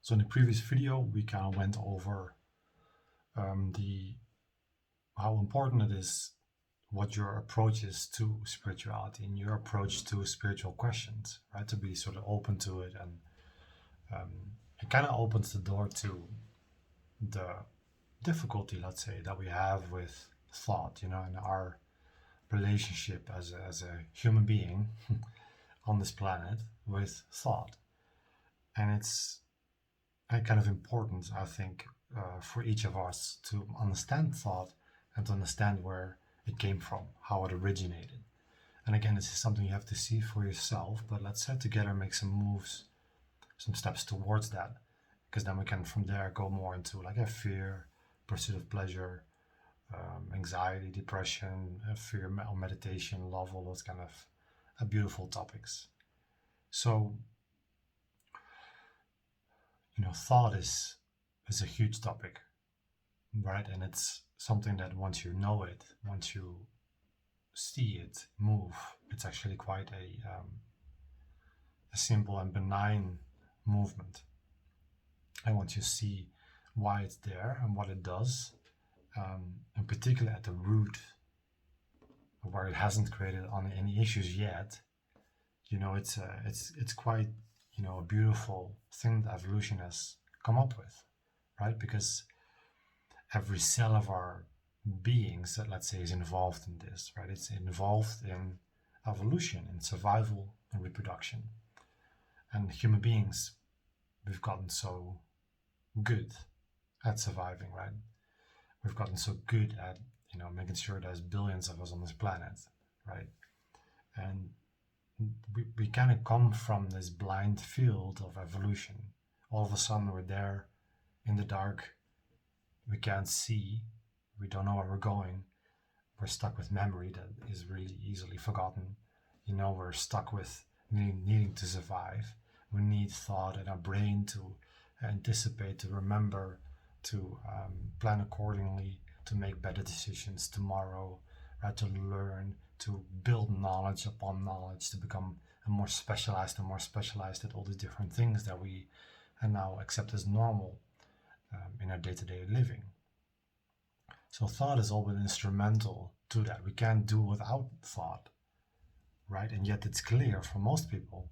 So in the previous video, we kind of went over the how important it is what your approach is to spirituality and your approach to spiritual questions, right? To be sort of open to it, and it kind of opens the door to the difficulty, let's say, that we have with thought, in our relationship as a human being on this planet with thought. And it's kind of important, I think, for each of us to understand thought and to understand where it came from, how it originated. And again, this is something you have to see for yourself, but let's together make some moves, some steps towards that, because then we can from there go more into like a fear, pursuit of pleasure, anxiety, depression, fear, meditation, love, all those kind of beautiful topics. So, thought is a huge topic, right? And it's something that once you know it, once you see it move, it's actually quite a simple and benign movement. And once you see why it's there and what it does, in particular at the root, where it hasn't created on any issues yet, it's quite a beautiful thing that evolution has come up with, right? Because every cell of our beings, that let's say, is involved in this, right? It's involved in evolution, in survival and reproduction. And human beings, we've gotten so good at surviving, right? We've gotten so good at making sure there's billions of us on this planet, right? And we kind of come from this blind field of evolution. All of a sudden we're there in the dark. We can't see. We don't know where we're going. We're stuck with memory that is really easily forgotten. We're stuck with needing to survive. We need thought in our brain to anticipate, to remember, to plan accordingly, to make better decisions tomorrow, right? To learn, to build knowledge upon knowledge, to become more specialized at all the different things that we now accept as normal in our day-to-day living. So thought has all been instrumental to that. We can't do without thought, right? And yet it's clear for most people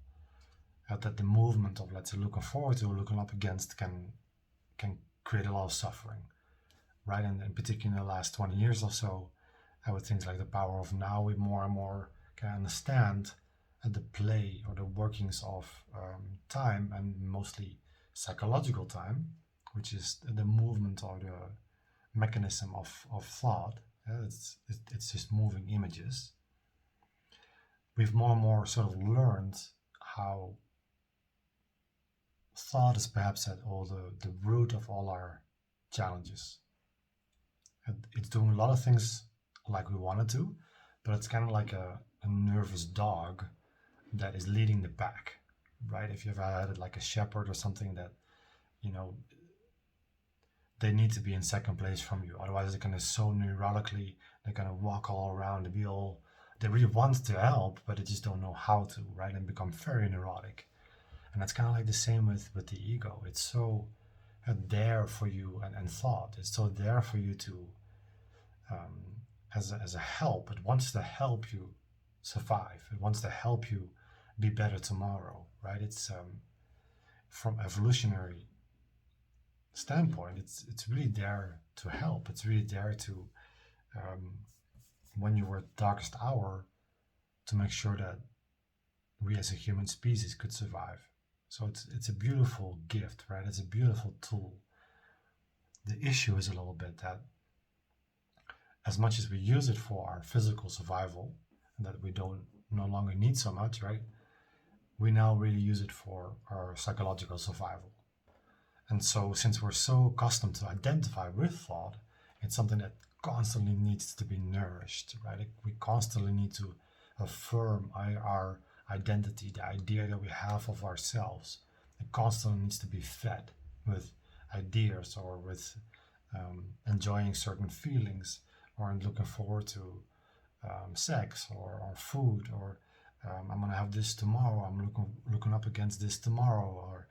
that the movement of, let's say, looking forward to or looking up against can create a lot of suffering, right? And in particular in the last 20 years or so, with things like the power of now, we more and more can understand the play or the workings of time, and mostly psychological time, which is the movement or the mechanism of thought. It's just moving images. We've more and more sort of learned how thought is perhaps at all the root of all our challenges. It's doing a lot of things like we want it to, but it's kind of like a nervous dog that is leading the pack, right? If you've ever had it like a shepherd or something that, they need to be in second place from you. Otherwise they're going to so neurotically, they're going to walk all around and they really want to help, but they just don't know how to, right? And become very neurotic. And that's kind of like the same with the ego. It's so there for you, and thought. It's so there for you to, as a help. It wants to help you survive. It wants to help you be better tomorrow, right? It's from evolutionary standpoint, it's really there to help. It's really there to, when you were at darkest hour, to make sure that we as a human species could survive. So it's a beautiful gift, right? It's a beautiful tool. The issue is a little bit that as much as we use it for our physical survival, that we don't no longer need so much, right? We now really use it for our psychological survival. And so since we're so accustomed to identify with thought, it's something that constantly needs to be nourished, right? We constantly need to affirm our identity, the idea that we have of ourselves. It constantly needs to be fed with ideas, or with enjoying certain feelings, or looking forward to sex or food, or I'm going to have this tomorrow, I'm looking up against this tomorrow, or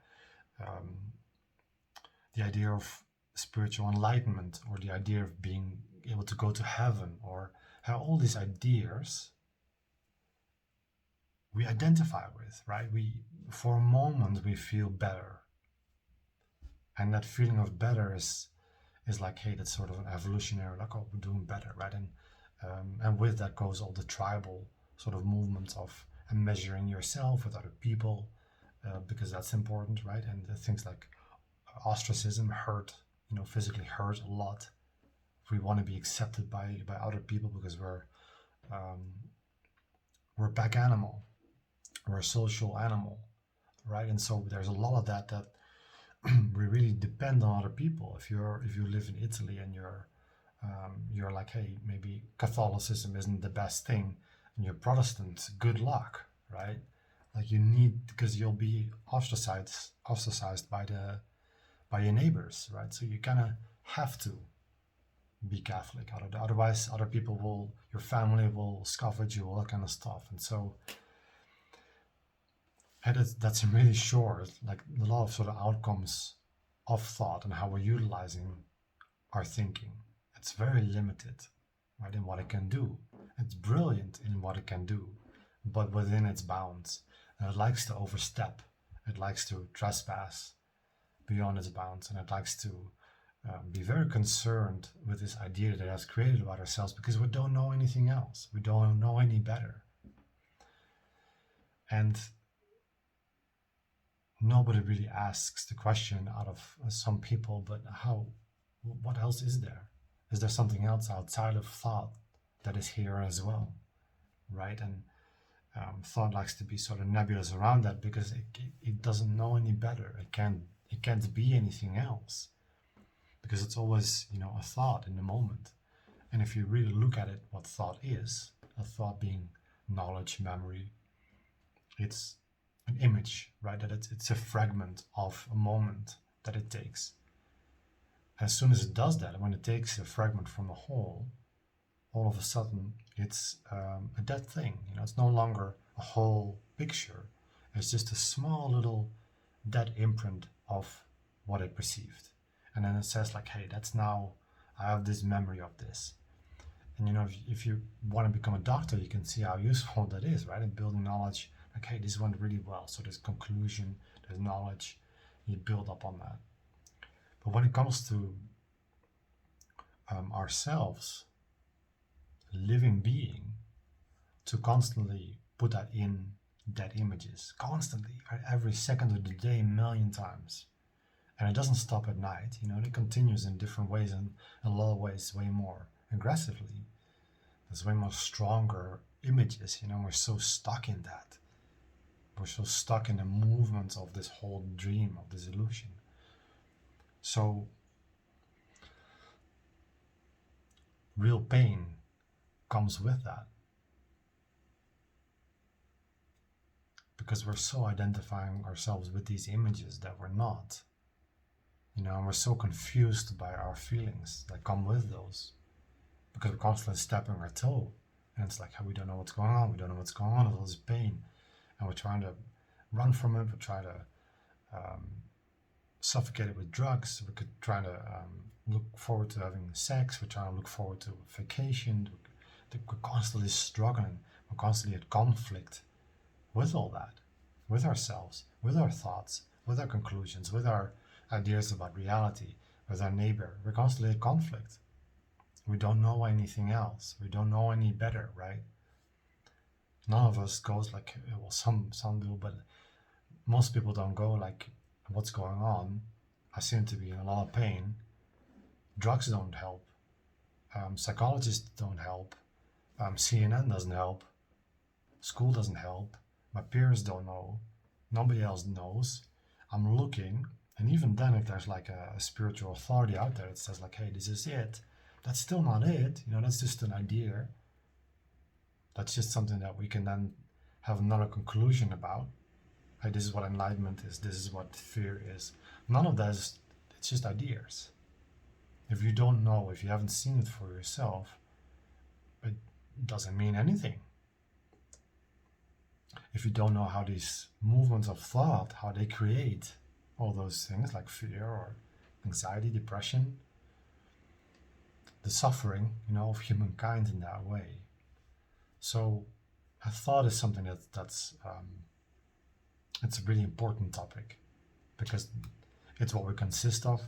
the idea of spiritual enlightenment, or the idea of being able to go to heaven, or how all these ideas we identify with, right? For a moment, we feel better. And that feeling of better is like, hey, that's sort of an evolutionary, like, oh, we're doing better, right? And with that goes all the tribal sort of movements of measuring yourself with other people, because that's important, right? And things like ostracism hurt, physically hurt a lot. We want to be accepted by other people because we're a pack animal, we're a social animal, right? And so there's a lot of that we really depend on other people. If you live in Italy and you're like, hey, maybe Catholicism isn't the best thing, and you're Protestant, good luck, right? Like, you need, because you'll be ostracized by your neighbors, right? So you kind of have to be Catholic, otherwise other people your family will scoff at you, all that kind of stuff. And so that's really short, like a lot of sort of outcomes of thought and how we're utilizing our thinking. It's very limited, right, in what it can do. It's brilliant in what it can do, but within its bounds. And it likes to overstep. It likes to trespass beyond its bounds, and it likes to be very concerned with this idea that it has created about ourselves, because we don't know anything else. We don't know any better. And nobody really asks the question out of some people, but what else is there? Is there something else outside of thought that is here as well, right? And thought likes to be sort of nebulous around that, because it doesn't know any better. It can't be anything else, because it's always, a thought in the moment. And if you really look at it, what thought is, a thought being knowledge, memory, it's an image, right? That it's a fragment of a moment that it takes. As soon as it does that, when it takes a fragment from a whole, all of a sudden it's a dead thing. It's no longer a whole picture. It's just a small little dead imprint of what it perceived. And then it says like, hey, I have this memory of this. And if you want to become a doctor, you can see how useful that is, right? In building knowledge. Like, hey, this went really well. So there's conclusion, there's knowledge, you build up on that. But when it comes to ourselves, living being, to constantly put that in dead images, constantly, right? Every second of the day, a million times. And it doesn't stop at night, it continues in different ways, and in a lot of ways way more aggressively. There's way more stronger images, we're so stuck in that. We're so stuck in the movements of this whole dream, of this illusion. So real pain comes with that, because we're so identifying ourselves with these images that we're not, and we're so confused by our feelings that come with those, because we're constantly stepping our toe, and it's like, how we don't know what's going on, there's all this pain, and we're trying to run from it, we're trying to suffocate it with drugs, we're trying to look forward to having sex, we're trying to look forward to vacation, we're constantly struggling, we're constantly at conflict with all that, with ourselves, with our thoughts, with our conclusions, with our ideas about reality, with our neighbor. We're constantly at conflict. We don't know anything else. We don't know any better, right? None of us goes like, well, some do, but most people don't go like, what's going on? I seem to be in a lot of pain. Drugs don't help. Psychologists don't help. CNN doesn't help. School doesn't help. My peers don't know. Nobody else knows. I'm looking, and even then, if there's like a spiritual authority out there that says like, hey, this is it, that's still not it. That's just an idea. That's just something that we can then have another conclusion about. Hey, this is what enlightenment is. This is what fear is. None of that is, it's just ideas. If you don't know, if you haven't seen it for yourself, it doesn't mean anything. If you don't know how these movements of thought, how they create all those things like fear or anxiety, depression, the suffering, of humankind in that way. So I thought it's something that's it's a really important topic, because it's what we consist of,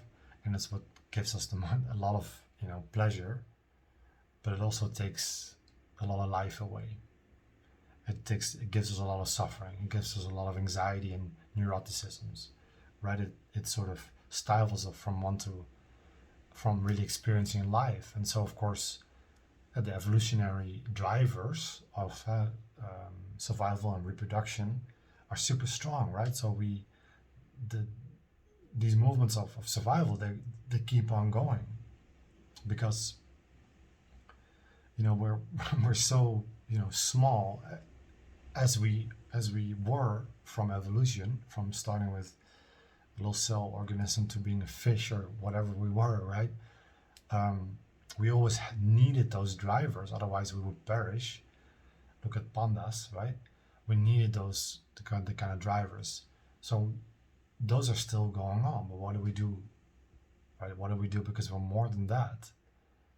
and it's what gives us a lot of pleasure, but it also takes a lot of life away. It gives us a lot of suffering. It gives us a lot of anxiety and neuroticisms, right? It sort of stifles us from really experiencing life. And so, of course, the evolutionary drivers of survival and reproduction are super strong, right? So these movements of survival, they keep on going, because we're we're so small, as we were from evolution, from starting with a little cell organism to being a fish or whatever we were, right? We always needed those drivers, otherwise we would perish. Look at pandas, right? We needed the kind of drivers. So those are still going on. But what do we do, right? What do we do? Because we're more than that.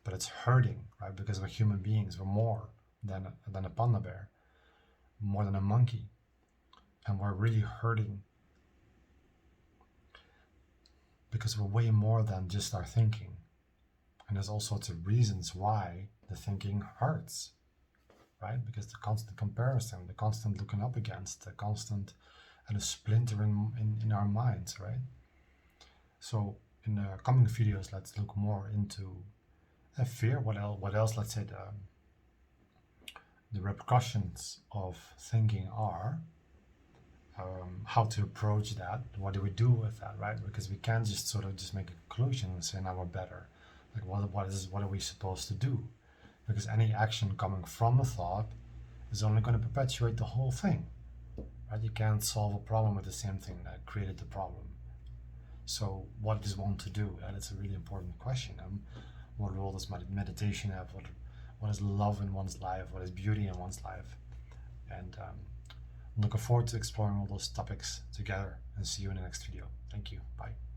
But it's hurting, right? Because we're human beings. We're more than a panda bear, more than a monkey. And we're really hurting because we're way more than just our thinking. And there's all sorts of reasons why the thinking hurts, right? Because the constant comparison, the constant looking up against, the constant and a splinter in our minds, right? So in the coming videos, let's look more into fear. What else? Let's say the repercussions of thinking are. How to approach that? What do we do with that, right? Because we can't just sort of just make a conclusion and say now we're better. Like what are we supposed to do? Because any action coming from a thought is only going to perpetuate the whole thing, right? You can't solve a problem with the same thing that created the problem. So what does one to do? And it's a really important question. What role does meditation have? What is love in one's life? What is beauty in one's life? And I'm looking forward to exploring all those topics together, and see you in the next video. Thank you. Bye.